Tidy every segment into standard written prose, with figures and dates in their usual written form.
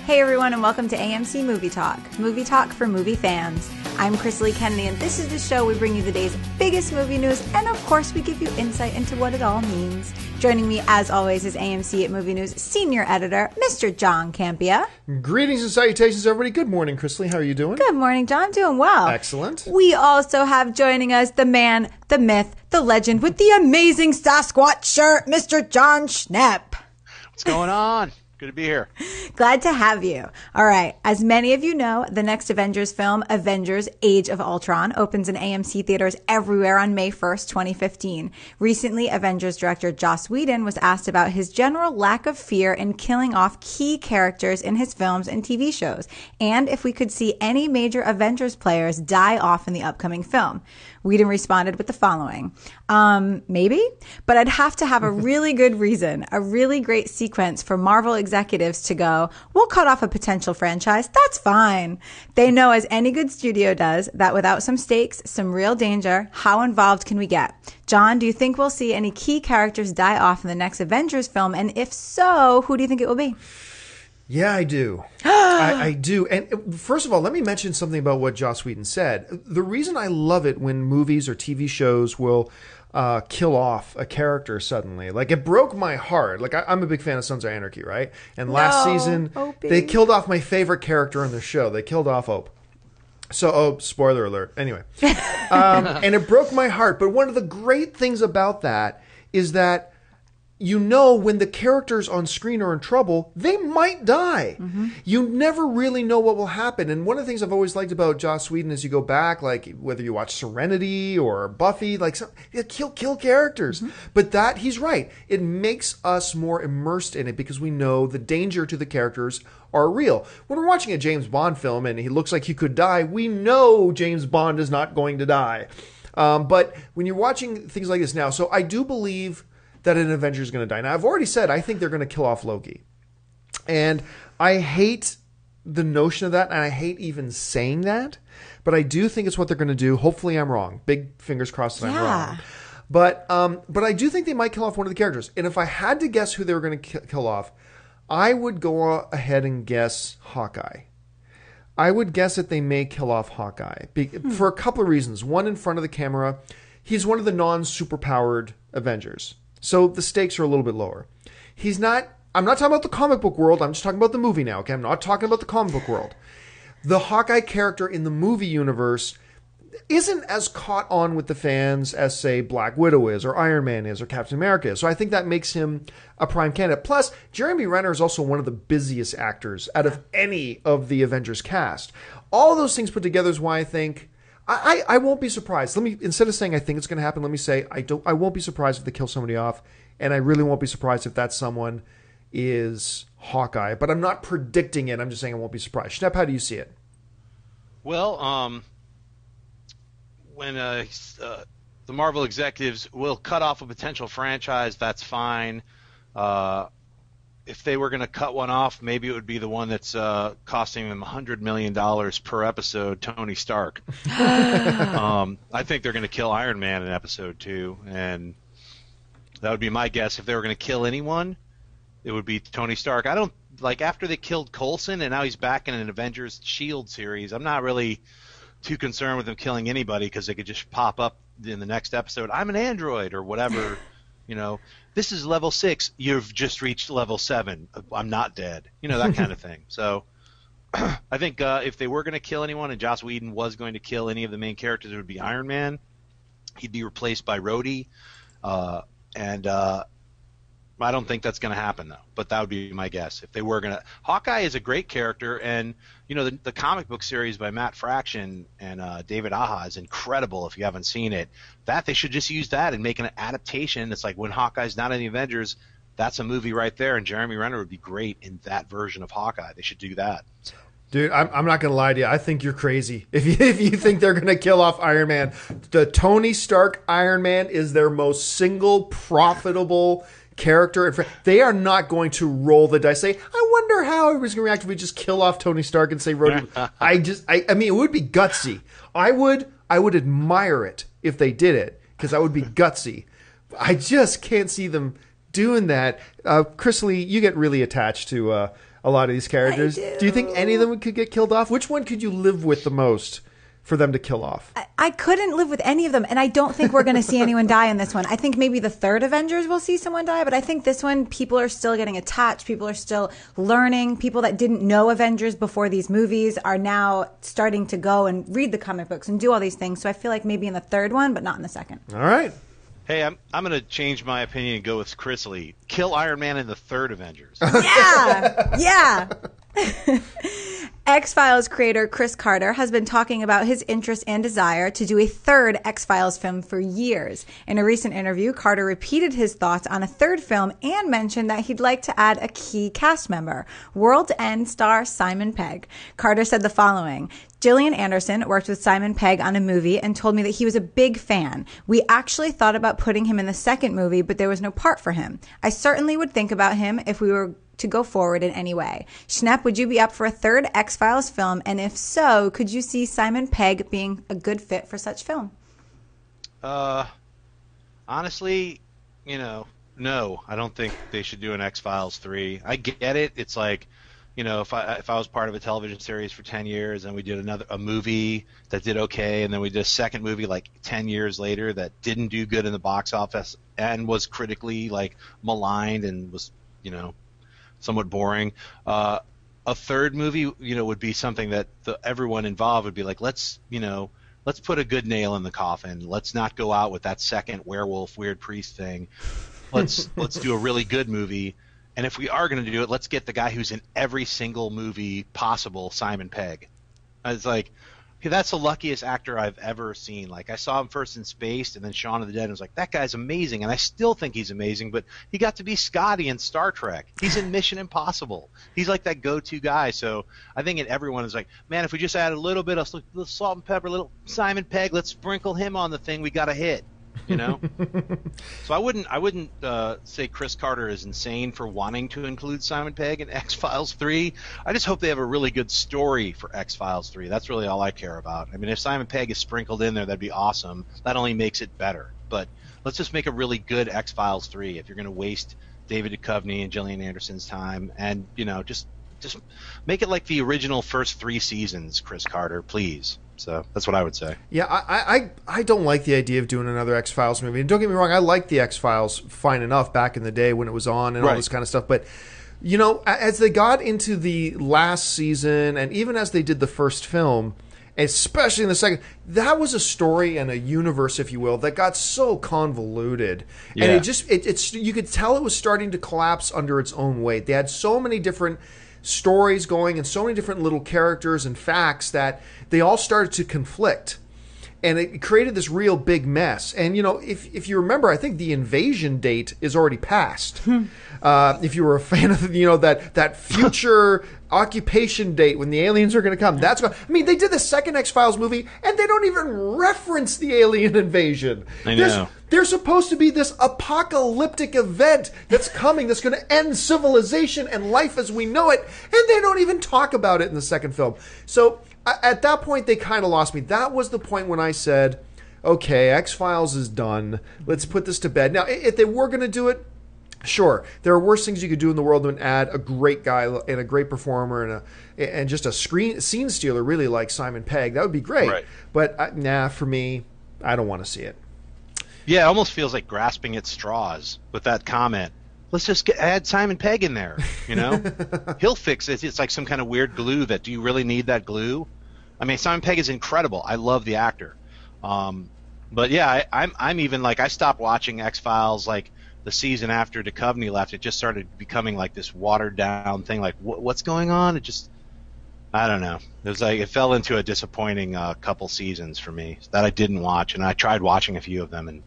Hey everyone, and welcome to AMC Movie Talk for movie fans. I'm Chris Lee Kennedy, and this is the show we bring you the day's biggest movie news, and of course we give you insight into what it all means. Joining me, as always, is AMC Movie News Senior Editor, Mr. John Campia. Greetings and salutations, everybody. Good morning, Chris Lee. How are you doing? Good morning, John. Doing well. Excellent. We also have joining us the man, the myth, the legend with the amazing Sasquatch shirt, Mr. John Schnepp. What's going on? Good to be here. Glad to have you. All right. As many of you know, the next Avengers film, Avengers Age of Ultron, opens in AMC theaters everywhere on May 1st, 2015. Recently, Avengers director Joss Whedon was asked about his general lack of fear in killing off key characters in his films and TV shows, and if we could see any major Avengers players die off in the upcoming film. Whedon responded with the following. Maybe, but I'd have to have a really good reason, a really great sequence for Marvel executives to go, we'll cut off a potential franchise. That's fine. They know, as any good studio does, that without some stakes, some real danger, how involved can we get? John, do you think we'll see any key characters die off in the next Avengers film? And if so, who do you think it will be? Yeah, I do. I do. And first of all, let me mention something about what Joss Whedon said. The reason I love it when movies or TV shows will kill off a character suddenly, like it broke my heart. Like I'm a big fan of Sons of Anarchy, right? And last season, Opie. they killed off my favorite character in the show. They killed off Hope. So, spoiler alert. Anyway, and it broke my heart. But one of the great things about that is that, you know, when the characters on screen are in trouble, they might die. Mm-hmm. You never really know what will happen. And one of the things I've always liked about Joss Whedon is you go back, like whether you watch Serenity or Buffy, like kill characters. Mm-hmm. But that, he's right. It makes us more immersed in it because we know the danger to the characters are real. When we're watching a James Bond film and he looks like he could die, we know James Bond is not going to die. But when you're watching things like this now, so I do believe that an Avenger is going to die. Now, I've already said I think they're going to kill off Loki. And I hate the notion of that, and I hate even saying that. But I do think it's what they're going to do. Hopefully I'm wrong. Big fingers crossed that I'm wrong. But I do think they might kill off one of the characters. And if I had to guess who they were going to kill off, I would go ahead and guess Hawkeye. I would guess that they may kill off Hawkeye for a couple of reasons. One, in front of the camera, he's one of the non-superpowered Avengers. So the stakes are a little bit lower. I'm not talking about the comic book world. I'm just talking about the movie now. Okay, I'm not talking about the comic book world. The Hawkeye character in the movie universe isn't as caught on with the fans as, say, Black Widow is, or Iron Man is, or Captain America is. So I think that makes him a prime candidate. Plus, Jeremy Renner is also one of the busiest actors out of any of the Avengers cast. All those things put together is why I think I won't be surprised. Instead of saying I think it's going to happen, let me say I won't be surprised if they kill somebody off, and I really won't be surprised if that someone is Hawkeye. But I'm not predicting it. I'm just saying I won't be surprised. Schnepp, how do you see it? Well, when the Marvel executives will cut off a potential franchise, that's fine. If they were going to cut one off, maybe it would be the one that's costing them $100 million per episode, Tony Stark. I think they're going to kill Iron Man in episode 2, and that would be my guess. If they were going to kill anyone, it would be Tony Stark. I don't like after they killed Coulson and now he's back in an Avengers Shield series. I'm not really too concerned with them killing anybody because they could just pop up in the next episode. I'm an android or whatever, you know. This is level 6. You've just reached level 7. I'm not dead. You know, that kind of thing. So I think if they were going to kill anyone and Joss Whedon was going to kill any of the main characters, it would be Iron Man. He'd be replaced by Rhodey. And I don't think that's going to happen, though. But that would be my guess. If they were going to – Hawkeye is a great character. And, you know, the comic book series by Matt Fraction and David Aja is incredible if you haven't seen it. They should just use that and make an adaptation. It's like when Hawkeye's not in the Avengers, that's a movie right there. And Jeremy Renner would be great in that version of Hawkeye. They should do that. Dude, I'm not going to lie to you. I think you're crazy. If you think they're going to kill off Iron Man. The Tony Stark Iron Man is their most single profitable character. They are not going to roll the dice. Say, I wonder how everybody's going to react if we just kill off Tony Stark and say Rhodey. I mean, it would be gutsy. I would admire it if they did it because that would be gutsy. I just can't see them doing that. Chris Lee, you get really attached to a lot of these characters. Do you think any of them could get killed off? Which one could you live with the most for them to kill off? I couldn't live with any of them, and I don't think we're going to see anyone die in this one. I think maybe the third Avengers will see someone die, but I think this one, people are still getting attached. People are still learning. People that didn't know Avengers before these movies are now starting to go and read the comic books and do all these things. So I feel like maybe in the third one, but not in the second. All right. Hey, I'm going to change my opinion and go with Chris Lee. Kill Iron Man in the third Avengers. Yeah. X-Files creator Chris Carter has been talking about his interest and desire to do a third X-Files film for years. In a recent interview, Carter repeated his thoughts on a third film and mentioned that he'd like to add a key cast member, World's End star Simon Pegg. Carter said the following: Gillian Anderson worked with Simon Pegg on a movie and told me that he was a big fan. We actually thought about putting him in the second movie, but there was no part for him. I certainly would think about him if we were to go forward in any way. Schnepp, would you be up for a third X-Files film? And if so, could you see Simon Pegg being a good fit for such film? Honestly, no, I don't think they should do an X-Files 3. I get it. It's like, if I was part of a television series for 10 years and we did a movie that did okay, and then we did a second movie like 10 years later that didn't do good in the box office and was critically like maligned and was, somewhat boring. A third movie, would be something that everyone involved would be like, let's put a good nail in the coffin. Let's not go out with that second werewolf, weird priest thing. Let's do a really good movie. And if we are going to do it, let's get the guy who's in every single movie possible, Simon Pegg. It's like, hey, that's the luckiest actor I've ever seen. Like, I saw him first in Spaced and then Shaun of the Dead, and was like, that guy's amazing. And I still think he's amazing, but he got to be Scotty in Star Trek. He's in Mission Impossible. He's like that go-to guy. So I think everyone is like, man, if we just add a little bit of salt and pepper, little Simon Pegg, let's sprinkle him on the thing, we got a hit. So I wouldn't say Chris Carter is insane for wanting to include Simon Pegg in X-Files 3. I just hope they have a really good story for X-Files 3. That's really all I care about. I mean, if Simon Pegg is sprinkled in there, that'd be awesome. That only makes it better. But let's just make a really good X-Files 3 if you're going to waste David Duchovny and Gillian Anderson's time, and just make it like the original first 3 seasons, Chris Carter, please. So that's what I would say. Yeah, I don't like the idea of doing another X-Files movie. And don't get me wrong, I liked the X-Files fine enough back in the day when it was on and all this kind of stuff. But, as they got into the last season and even as they did the first film, especially in the second, that was a story and a universe, if you will, that got so convoluted. Yeah. And it's you could tell it was starting to collapse under its own weight. They had so many different stories going and so many different little characters and facts that they all started to conflict, and it created this real big mess. And if you remember, I think the invasion date is already passed. If you were a fan of that future occupation date when the aliens are going to come, that's gone. I mean, they did the second X-Files movie and they don't even reference the alien invasion. I know. There's supposed to be this apocalyptic event that's coming that's going to end civilization and life as we know it, and they don't even talk about it in the second film. So at that point, they kind of lost me. That was the point when I said, okay, X-Files is done. Let's put this to bed. Now, if they were going to do it, sure, there are worse things you could do in the world than add a great guy and a great performer and just a scene stealer, really, like Simon Pegg. That would be great. Right. But for me, I don't want to see it. Yeah, it almost feels like grasping at straws with that comment. Let's just add Simon Pegg in there, He'll fix it. It's like some kind of weird glue do you really need that glue? I mean, Simon Pegg is incredible. I love the actor. But yeah, I'm even like, I stopped watching X-Files like the season after Duchovny left. It just started becoming like this watered down thing. Like, what's going on? I don't know. It was like, it fell into a disappointing couple seasons for me that I didn't watch, and I tried watching a few of them, and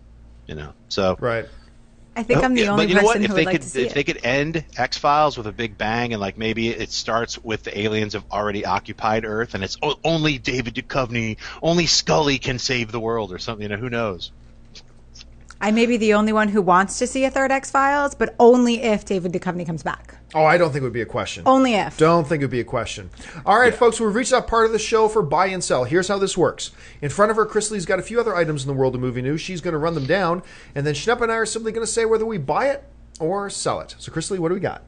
so right. I think I'm the only person who would like to see it. If they could end X-Files with a big bang, and like maybe it starts with the aliens have already occupied Earth, and it's only David Duchovny, only Scully can save the world or something. Who knows? I may be the only one who wants to see a third X-Files, but only if David Duchovny comes back. Oh, I don't think it would be a question. Only if. Don't think it would be a question. All right, folks, we've reached that part of the show for buy and sell. Here's how this works. In front of her, Chrisley's got a few other items in the world of movie news. She's going to run them down, and then Schnepp and I are simply going to say whether we buy it or sell it. So, Chrisley, what do we got?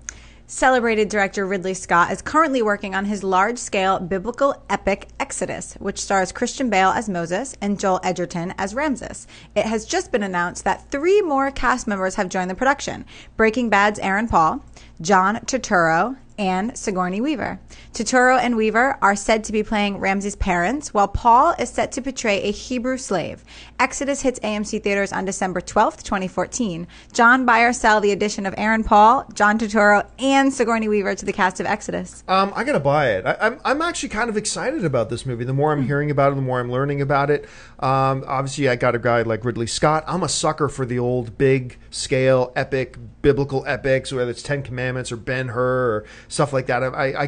Celebrated director Ridley Scott is currently working on his large-scale biblical epic Exodus, which stars Christian Bale as Moses and Joel Edgerton as Ramses. It has just been announced that 3 more cast members have joined the production: Breaking Bad's Aaron Paul, John Turturro, and Sigourney Weaver. Turturro and Weaver are said to be playing Ramses' parents, while Paul is set to portray a Hebrew slave. Exodus hits AMC theaters on December 12th, 2014. John, buy or sell the addition of Aaron Paul, John Turturro, and Sigourney Weaver to the cast of Exodus? I gotta buy it. I'm actually kind of excited about this movie. The more I'm hearing about it, the more I'm learning about it. Obviously, I got a guy like Ridley Scott. I'm a sucker for the old big scale epic biblical epics, whether it's Ten Commandments or Ben-Hur or stuff like that. I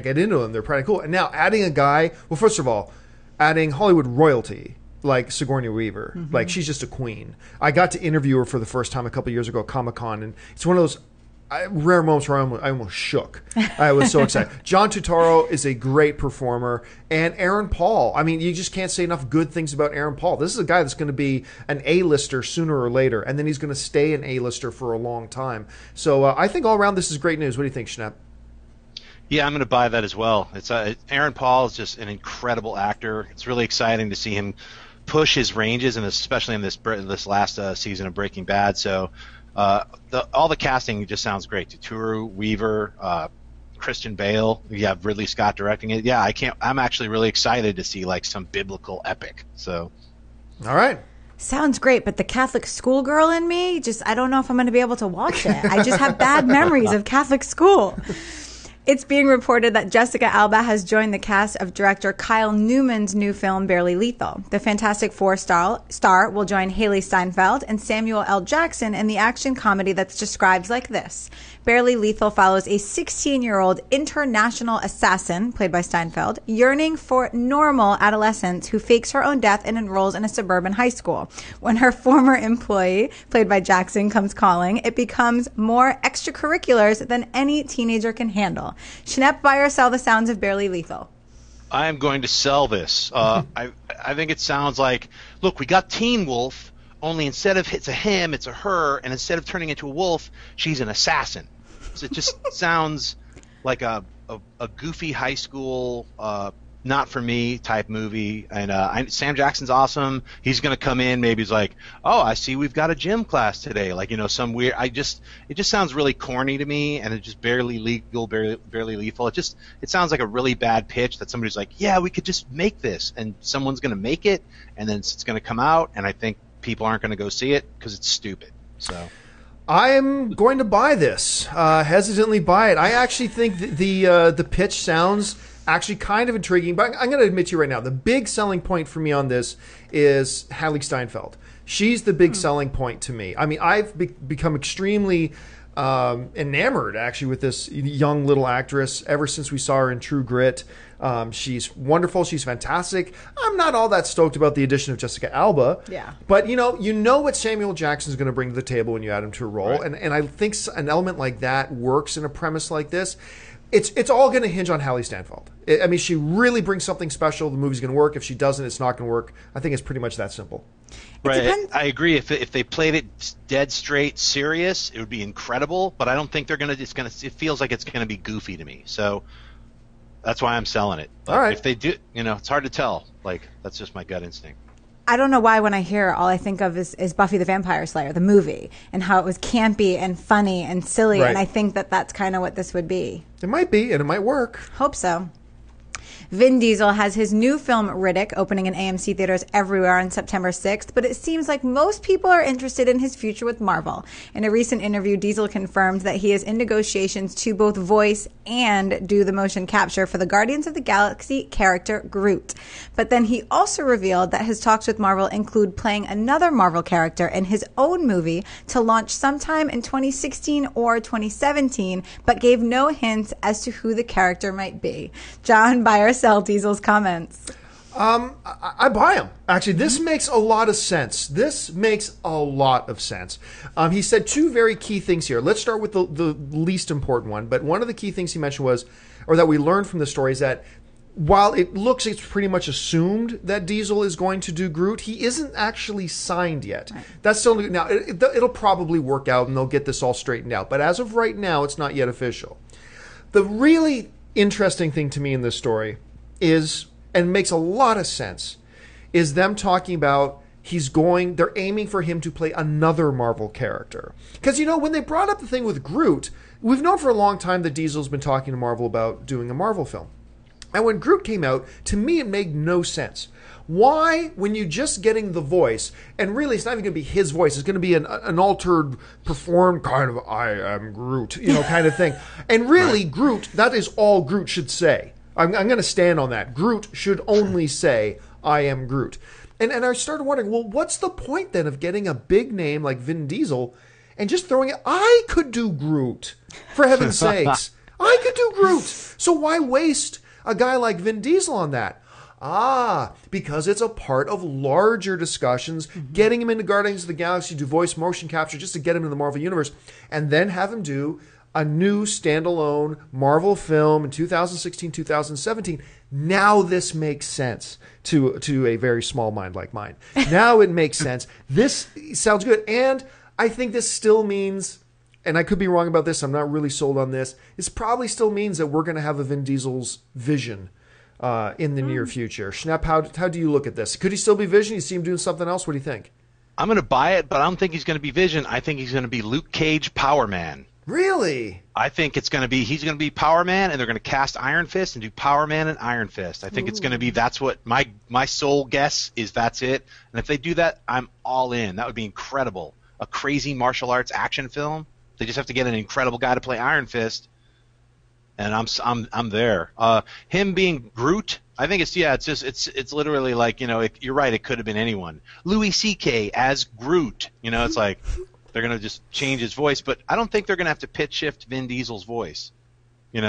get into them. They're pretty cool. And now adding a guy, well, first of all, adding Hollywood royalty like Sigourney Weaver, like she's just a queen. I got to interview her for the first time a couple years ago at Comic-Con, and it's one of those rare moments where I almost shook. I was so excited. John Turturro is a great performer, and Aaron Paul. I mean, you just can't say enough good things about Aaron Paul. This is a guy that's going to be an A-lister sooner or later, and then he's going to stay an A-lister for a long time. So I think all around this is great news. What do you think, Schnapp? Yeah, I'm going to buy that as well. It's Aaron Paul is just an incredible actor. It's really exciting to see him push his ranges, and especially in this last season of Breaking Bad. So all the casting just sounds great. Turturro, Weaver, Christian Bale. You have Ridley Scott directing it. Yeah, I'm actually really excited to see like some biblical epic. So, all right. Sounds great, but the Catholic schoolgirl in me, I don't know if I'm going to be able to watch it. I just have bad memories of Catholic school. It's being reported that Jessica Alba has joined the cast of director Kyle Newman's new film, Barely Lethal. The Fantastic Four star will join Haley Steinfeld and Samuel L. Jackson in the action comedy that's described like this. Barely Lethal follows a 16-year-old international assassin, played by Steinfeld, yearning for normal adolescence who fakes her own death and enrolls in a suburban high school. When her former employee, played by Jackson, comes calling, it becomes more extracurriculars than any teenager can handle. Schnapp, buy or sell the sounds of Barely Lethal? I am going to sell this. I think it sounds like, look, we got Teen Wolf, only instead of it's a him, it's a her, and instead of turning into a wolf, she's an assassin. So it just sounds like a goofy high school, not for me type movie. And Sam Jackson's awesome. He's going to come in. Maybe he's like, oh, I see we've got a gym class today. Like, some weird. It just sounds really corny to me, and it's just barely legal, barely lethal. It sounds like a really bad pitch that somebody's like, yeah, we could just make this, and someone's going to make it, and then it's going to come out, and I think people aren't going to go see it because it's stupid. So. I'm going to buy this. Hesitantly buy it. I actually think the pitch sounds actually kind of intriguing, but I'm going to admit to you right now, the big selling point for me on this is Haley Steinfeld. She's the big selling point to me. I mean, I've become extremely enamored, actually, with this young little actress ever since we saw her in True Grit. She's wonderful. She's fantastic. I'm not all that stoked about the addition of Jessica Alba. Yeah. But, you know what Samuel Jackson's going to bring to the table when you add him to a role. Right. And I think an element like that works in a premise like this. It's all going to hinge on Haley Steinfeld. I mean, she really brings something special. The movie's going to work. If she doesn't, it's not going to work. I think it's pretty much that simple. Right. I agree. If they played it dead straight serious, it would be incredible. But I don't think they're going to. It feels like it's going to be goofy to me. So that's why I'm selling it. But all right. If they do, it's hard to tell. Like, that's just my gut instinct. I don't know why when I hear it, all I think of is Buffy the Vampire Slayer, the movie, and how it was campy and funny and silly. Right. And I think that's kind of what this would be. It might be, and it might work. Hope so. Vin Diesel has his new film Riddick opening in AMC theaters everywhere on September 6th, but it seems like most people are interested in his future with Marvel. In a recent interview, Diesel confirmed that he is in negotiations to both voice and do the motion capture for the Guardians of the Galaxy character Groot. But then he also revealed that his talks with Marvel include playing another Marvel character in his own movie to launch sometime in 2016 or 2017, but gave no hints as to who the character might be. John, buy or sell Diesel's comments? I buy him. Actually, this makes a lot of sense. He said two very key things here. Let's start with the least important one. But one of the key things he mentioned was, or that we learned from the story, is that while it looks, it's pretty much assumed that Diesel is going to do Groot, he isn't actually signed yet. Right. That's still now. It'll probably work out, and they'll get this all straightened out. But as of right now, it's not yet official. The really interesting thing to me in this story is, and makes a lot of sense, is them talking about they're aiming for him to play another Marvel character. Because, when they brought up the thing with Groot, we've known for a long time that Diesel's been talking to Marvel about doing a Marvel film. And when Groot came out, to me it made no sense. Why, when you're just getting the voice, and really it's not even going to be his voice, it's going to be an altered, performed kind of, I am Groot, kind of thing. And really, Groot, that is all Groot should say. I'm going to stand on that. Groot should only say, I am Groot. And I started wondering, well, what's the point then of getting a big name like Vin Diesel and just throwing it? I could do Groot, for heaven's sakes. I could do Groot. So why waste a guy like Vin Diesel on that? Because it's a part of larger discussions, getting him into Guardians of the Galaxy, do voice motion capture just to get him into the Marvel Universe, and then have him do a new standalone Marvel film in 2016, 2017. Now this makes sense to a very small mind like mine. Now it makes sense. This sounds good. And I think this still means, and I could be wrong about this, I'm not really sold on this, this probably still means that we're going to have a Vin Diesel's Vision in the near future. Schnepp, how do you look at this? Could he still be Vision? You see him doing something else? What do you think? I'm going to buy it, but I don't think he's going to be Vision. I think he's going to be Luke Cage Power Man. Really? I think he's going to be Power Man, and they're going to cast Iron Fist and do Power Man and Iron Fist. I think it's going to be, that's what my sole guess is, that's it. And if they do that, I'm all in. That would be incredible. A crazy martial arts action film. They just have to get an incredible guy to play Iron Fist, and I'm there. Him being Groot, I think it's literally like, you're right, it could have been anyone. Louis C.K. as Groot. It's like they're going to just change his voice, but I don't think they're going to have to pitch shift Vin Diesel's voice. He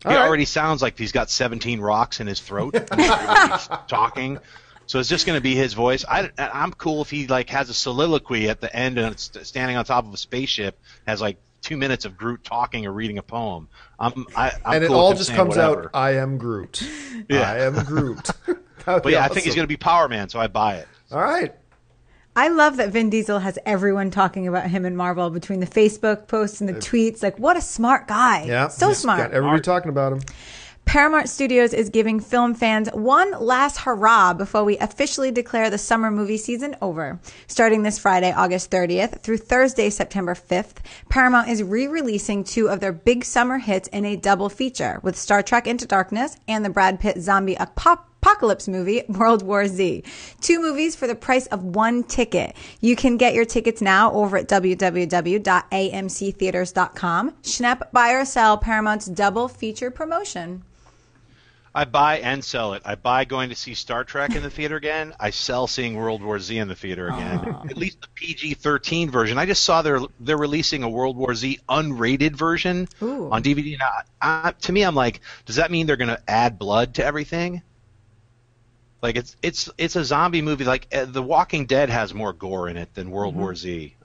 already sounds like he's got 17 rocks in his throat when he's talking. So it's just going to be his voice. I'm cool if he has a soliloquy at the end and it's standing on top of a spaceship, has 2 minutes of Groot talking or reading a poem. I'm and it cool all with him just saying comes whatever. out, I am Groot. Yeah. I am Groot. But yeah, awesome. I think he's going to be Power Man, so I buy it. All right. I love that Vin Diesel has everyone talking about him in Marvel, between the Facebook posts and the tweets. What a smart guy. Yeah. So smart. Got everybody talking about him. Paramount Studios is giving film fans one last hurrah before we officially declare the summer movie season over. Starting this Friday, August 30th, through Thursday, September 5th, Paramount is re-releasing two of their big summer hits in a double feature, with Star Trek Into Darkness and the Brad Pitt zombie apocalypse movie, World War Z. Two movies for the price of one ticket. You can get your tickets now over at www.amctheaters.com. Schnepp, buy or sell Paramount's double feature promotion? I buy and sell it. I buy going to see Star Trek in the theater again. I sell seeing World War Z in the theater again. At least the PG-13 version. I just saw they're releasing a World War Z unrated version on DVD. Now, to me, I'm like, does that mean they're going to add blood to everything? It's a zombie movie. The Walking Dead has more gore in it than World War Z.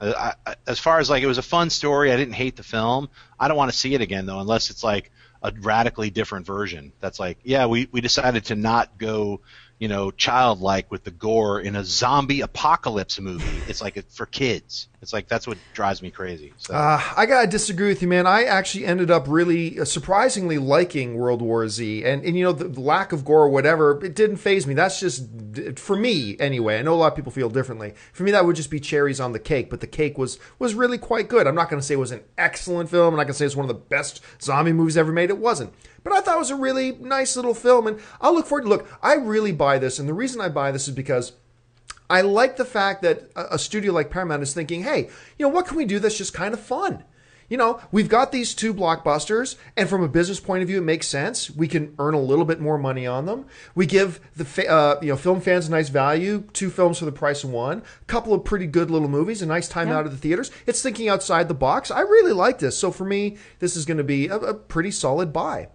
As far as it was a fun story. I didn't hate the film. I don't want to see it again though, unless it's a radically different version. That's we decided to not go, childlike with the gore in a zombie apocalypse movie. It's for kids. It's that's what drives me crazy. So. I gotta disagree with you, man. I actually ended up really surprisingly liking World War Z, and the lack of gore or whatever, it didn't faze me. That's just for me anyway. I know a lot of people feel differently. For me, that would just be cherries on the cake. But the cake was really quite good. I'm not going to say it was an excellent film. I'm not going to say it's one of the best zombie movies ever made. It wasn't. But I thought it was a really nice little film, and I'll look forward to look. I really buy this, and the reason I buy this is because I like the fact that a studio like Paramount is thinking, hey, what can we do that's just kind of fun? We've got these two blockbusters, and from a business point of view, it makes sense. We can earn a little bit more money on them. We give the film fans a nice value, two films for the price of one, a couple of pretty good little movies, a nice time out of the theaters. It's thinking outside the box. I really like this. So for me, this is going to be a pretty solid buy.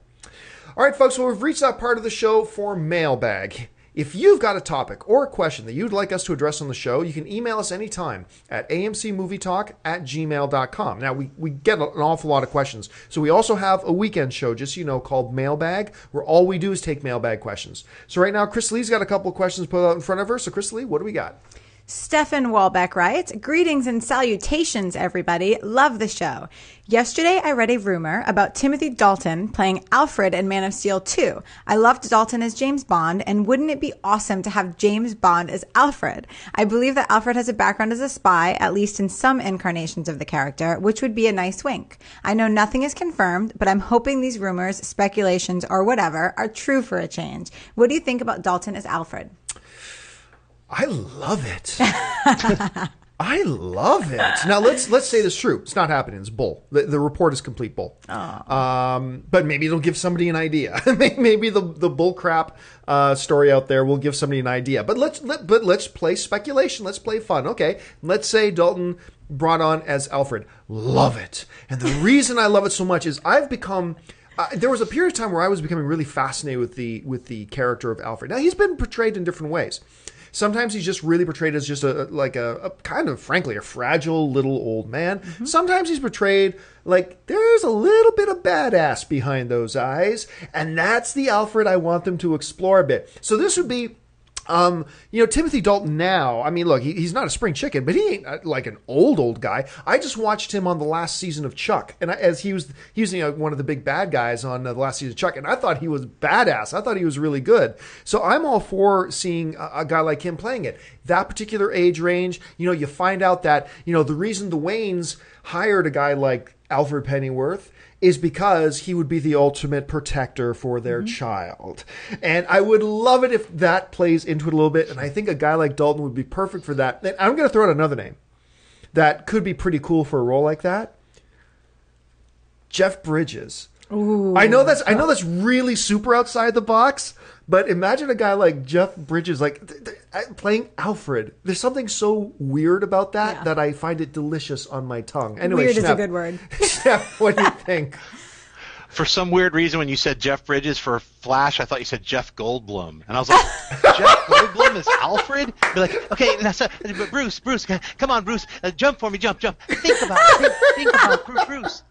All right, folks, well, we've reached that part of the show for Mailbag. If you've got a topic or a question that you'd like us to address on the show, you can email us anytime at amcmovietalk@gmail.com. Now, we get an awful lot of questions. So we also have a weekend show, just so you know, called Mailbag, where all we do is take mailbag questions. So right now, Chris Lee's got a couple of questions put out in front of her. So Chris Lee, what do we got? Stefan Walbeck writes, greetings and salutations, everybody. Love the show. Yesterday, I read a rumor about Timothy Dalton playing Alfred in Man of Steel 2. I loved Dalton as James Bond, and wouldn't it be awesome to have James Bond as Alfred? I believe that Alfred has a background as a spy, at least in some incarnations of the character, which would be a nice wink. I know nothing is confirmed, but I'm hoping these rumors, speculations, or whatever are true for a change. What do you think about Dalton as Alfred? I love it. I love it. Now let's say this is true. It's not happening. It's bull. The report is complete bull. But maybe it'll give somebody an idea. Maybe the bull crap story out there will give somebody an idea. But let's play speculation. Let's play fun. Okay. Let's say Dalton brought on as Alfred. Love it. And the reason I love it so much is I've become. There was a period of time where I was becoming really fascinated with the character of Alfred. Now he's been portrayed in different ways. Sometimes he's just really portrayed as just a kind of, frankly, a fragile little old man. Mm-hmm. Sometimes he's portrayed like there's a little bit of badass behind those eyes. And that's the Alfred I want them to explore a bit. So this would be, Timothy Dalton now, I mean, look, he's not a spring chicken, but he ain't like an old guy. I just watched him on the last season of Chuck, and as he was one of the big bad guys on the last season of Chuck, and I thought he was badass. I thought he was really good. So I'm all for seeing a guy like him playing it. That particular age range, you find out that, the reason the Waynes hired a guy like Alfred Pennyworth is because he would be the ultimate protector for their child. And I would love it if that plays into it a little bit. And I think a guy like Dalton would be perfect for that. And I'm going to throw out another name that could be pretty cool for a role like that. Jeff Bridges. Ooh. I know that's really super outside the box, but imagine a guy like Jeff Bridges playing Alfred. There's something so weird about that that I find it delicious on my tongue. Anyway, weird is a good word. Steph, what do you think? For some weird reason, when you said Jeff Bridges for Flash, I thought you said Jeff Goldblum, and I was like, Jeff Goldblum is Alfred? Be like, okay, but Bruce, come on, Bruce, jump for me, jump. Think about it, think about it, Bruce.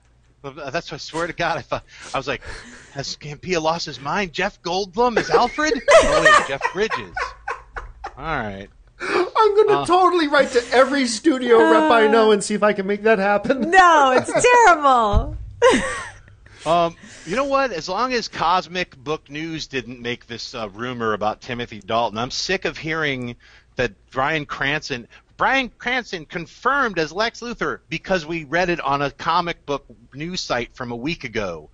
That's what I swear to God. I was like, has Campia lost his mind? Jeff Goldblum is Alfred? Oh wait, Jeff Bridges. All right. I'm going to totally write to every studio rep I know and see if I can make that happen. No, it's terrible. You know what? As long as Cosmic Book News didn't make this rumor about Timothy Dalton, I'm sick of hearing that Bryan Cranston confirmed as Lex Luthor because we read it on a comic book news site from a week ago.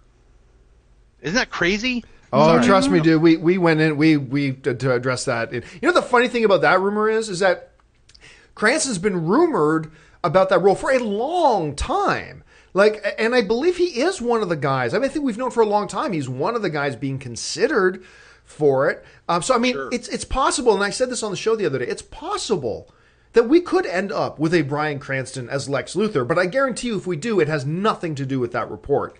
Isn't that crazy? Oh, sorry. Trust me, dude. We went in. We to address that. The funny thing about that rumor is that Cranston's been rumored about that role for a long time. And I believe he is one of the guys. I think we've known for a long time he's one of the guys being considered for it. Sure. It's possible, and I said this on the show the other day. It's possible that we could end up with a Bryan Cranston as Lex Luthor, but I guarantee you if we do, it has nothing to do with that report,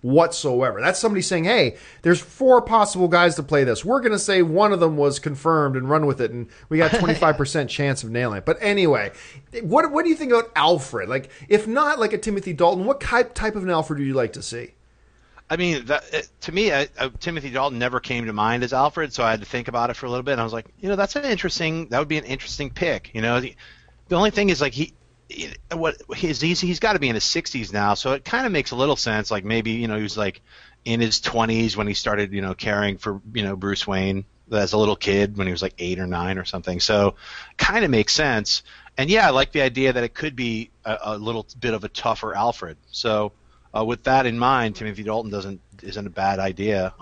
whatsoever. That's somebody saying, hey, there's 4 possible guys to play this. We're going to say one of them was confirmed and run with it, and we got 25% chance of nailing it. But anyway, what do you think about Alfred? If not like a Timothy Dalton, what type of an Alfred would you like to see? I mean, to me, Timothy Dalton never came to mind as Alfred, so I had to think about it for a little bit. And I was like, that would be an interesting pick. The only thing is he's got to be in his 60s now, so it kind of makes a little sense. Like maybe he was like in his 20s when he started caring for Bruce Wayne as a little kid when he was like 8 or 9 or something. So kind of makes sense. And yeah, I like the idea that it could be a little bit of a tougher Alfred. So. With that in mind, Timothy Dalton isn't a bad idea.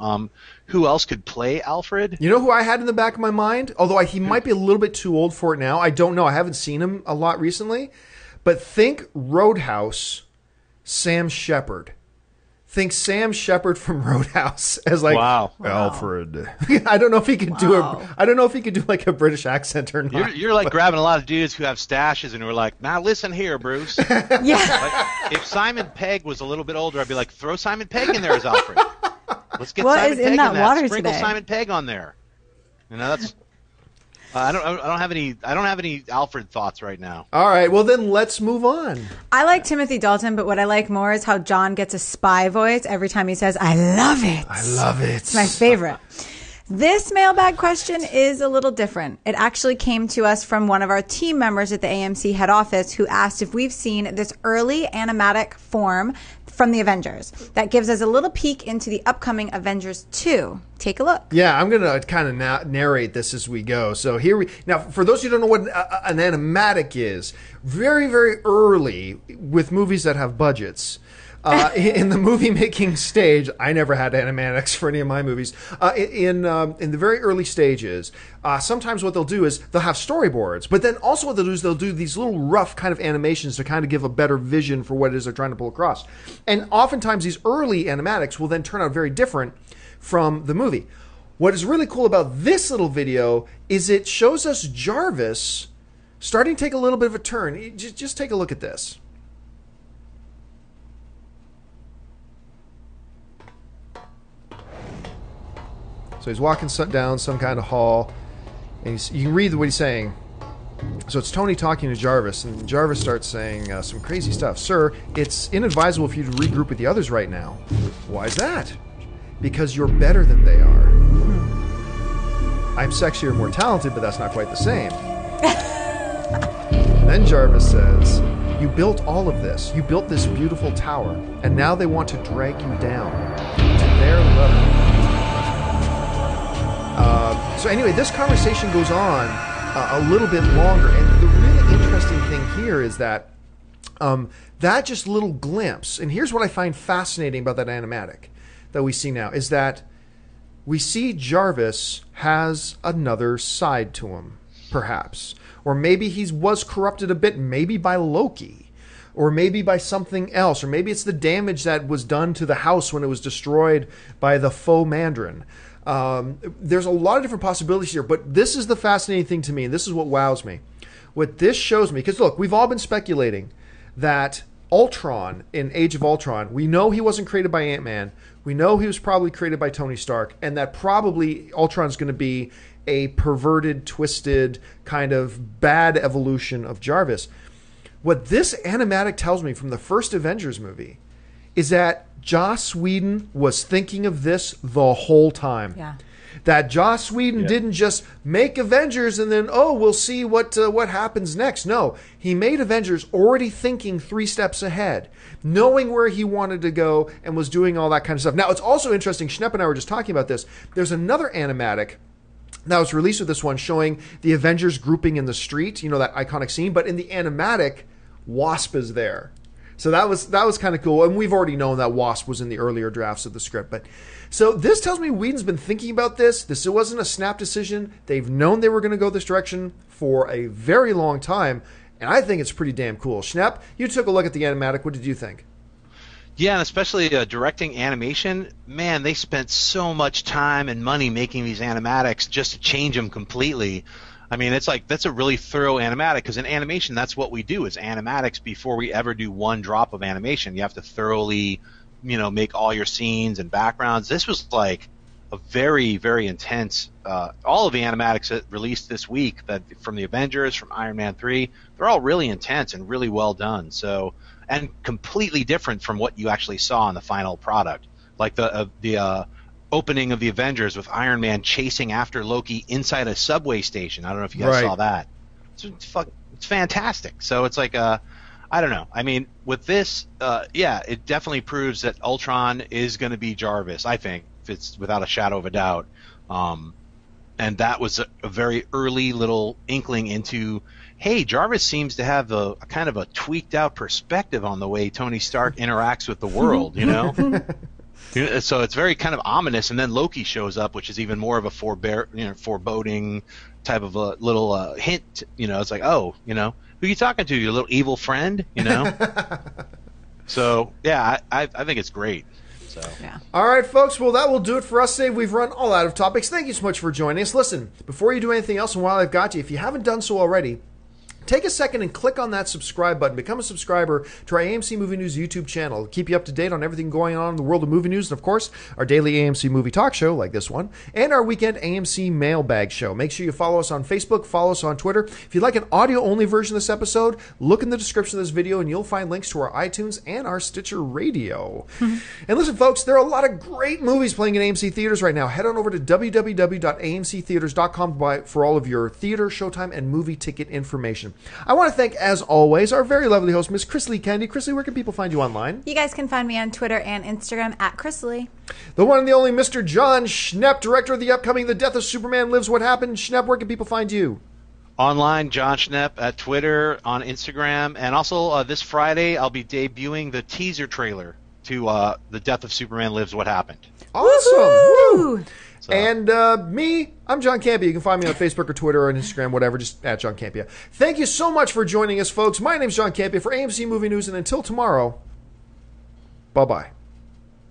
Who else could play Alfred? You know who I had in the back of my mind? Although he might be a little bit too old for it now. I don't know. I haven't seen him a lot recently. But think Roadhouse, Sam Shepard. Think Sam Shepard from Roadhouse as Alfred. I don't know if he could do like a British accent or not. You're like grabbing a lot of dudes who have stashes and who are like, now listen here, Bruce. Yeah. If Simon Pegg was a little bit older, I'd be like, throw Simon Pegg in there as Alfred. Let's get what Simon is Pegg in that water Sprinkle today? Simon Pegg on there. I don't have any Alfred thoughts right now. All right, well then let's move on. I like Timothy Dalton, but what I like more is how John gets a spy voice every time he says, "I love it." I love it. It's my favorite. This mailbag question is a little different. It actually came to us from one of our team members at the AMC head office who asked if we've seen this early animatic form from the Avengers. That gives us a little peek into the upcoming Avengers 2. Take a look. Yeah, I'm going to kind of narrate this as we go. So now, for those who don't know what an animatic is, very, very early with movies that have budgets, in the movie making stage, I never had animatics for any of my movies. In the very early stages, sometimes what they'll do is they'll have storyboards, but then also what they'll do is they'll do these little rough kind of animations to kind of give a better vision for what it is they're trying to pull across. And oftentimes these early animatics will then turn out very different from the movie. What is really cool about this little video is it shows us Jarvis starting to take a little bit of a turn. Just take a look at this. So he's walking down some kind of hall, and you can read what he's saying. So it's Tony talking to Jarvis, and Jarvis starts saying some crazy stuff. "Sir, it's inadvisable for you to regroup with the others right now." "Why is that?" "Because you're better than they are." "I'm sexier and more talented, but that's not quite the same." Then Jarvis says, "You built all of this. You built this beautiful tower, and now they want to drag you down to their level." So anyway, this conversation goes on a little bit longer, and the really interesting thing here is that that just little glimpse, and here's what I find fascinating about that animatic that we see now, is that we see Jarvis has another side to him, perhaps. Or maybe he was corrupted a bit, maybe by Loki, or maybe by something else, or maybe it's the damage that was done to the house when it was destroyed by the faux Mandarin. There's a lot of different possibilities here, but this is the fascinating thing to me, and this is what wows me. What this shows me, because look, we've all been speculating that Ultron in Age of Ultron, we know he wasn't created by Ant-Man, we know he was probably created by Tony Stark, and that probably Ultron's going to be a perverted, twisted, kind of bad evolution of Jarvis. What this animatic tells me from the first Avengers movie is that Joss Whedon was thinking of this the whole time. Yeah. That Joss Whedon didn't just make Avengers and then, we'll see what happens next. No, he made Avengers already thinking 3 steps ahead, knowing where he wanted to go, and was doing all that kind of stuff. Now, it's also interesting, Schnepp and I were just talking about this, there's another animatic that was released with this one showing the Avengers grouping in the street, you know, that iconic scene, but in the animatic, Wasp is there. So that was kind of cool, and we've already known that Wasp was in the earlier drafts of the script. But so this tells me Whedon's been thinking about this. This wasn't a snap decision. They've known they were going to go this direction for a very long time, and I think it's pretty damn cool. Schnepp, you took a look at the animatic. What did you think? Yeah, and especially directing animation, man, they spent so much time and money making these animatics just to change them completely. I mean, it's like that's a really thorough animatic, because in animation, that's what we do is animatics before we ever do one drop of animation. You have to thoroughly, make all your scenes and backgrounds. This was like a very, very intense. All of the animatics that released this week, that from the Avengers, from Iron Man 3, they're all really intense and really well done. So, and completely different from what you actually saw in the final product, like the opening of the Avengers with Iron Man chasing after Loki inside a subway station. I don't know if you guys saw that. It's fantastic. So it's like I don't know. I mean, with this, it definitely proves that Ultron is going to be Jarvis. I think it's without a shadow of a doubt. And that was a very early little inkling into, hey, Jarvis seems to have a kind of a tweaked out perspective on the way Tony Stark interacts with the world. So it's very kind of ominous, and then Loki shows up, which is even more of a foreboding type of a little hint. It's like, who are you talking to? Your little evil friend, So yeah, I think it's great. So yeah. All right, folks. Well, that will do it for us today. We've run all out of topics. Thank you so much for joining us. Listen, before you do anything else, and while I've got you, if you haven't done so already, take a second and click on that subscribe button. Become a subscriber to our AMC Movie News YouTube channel. It'll keep you up to date on everything going on in the world of movie news. And, of course, our daily AMC Movie Talk show, like this one, and our weekend AMC Mailbag show. Make sure you follow us on Facebook, follow us on Twitter. If you'd like an audio-only version of this episode, look in the description of this video, and you'll find links to our iTunes and our Stitcher Radio. And listen, folks, there are a lot of great movies playing in AMC theaters right now. Head on over to www.amctheaters.com for all of your theater, showtime, and movie ticket information. I want to thank, as always, our very lovely host, Miss Chris Lee Kennedy. Chris Lee, where can people find you online? You guys can find me on Twitter and Instagram at Chris Lee. The one and the only Mr. John Schnepp, director of the upcoming The Death of Superman Lives What Happened. Schnepp, where can people find you? Online, John Schnepp at Twitter, on Instagram, and also this Friday I'll be debuting the teaser trailer to The Death of Superman Lives What Happened. Awesome! Woo! So. And me, I'm John Campia. You can find me on Facebook or Twitter or on Instagram, whatever, just at John Campia. Thank you so much for joining us, folks. My name's John Campia for AMC Movie News, and until tomorrow, bye-bye.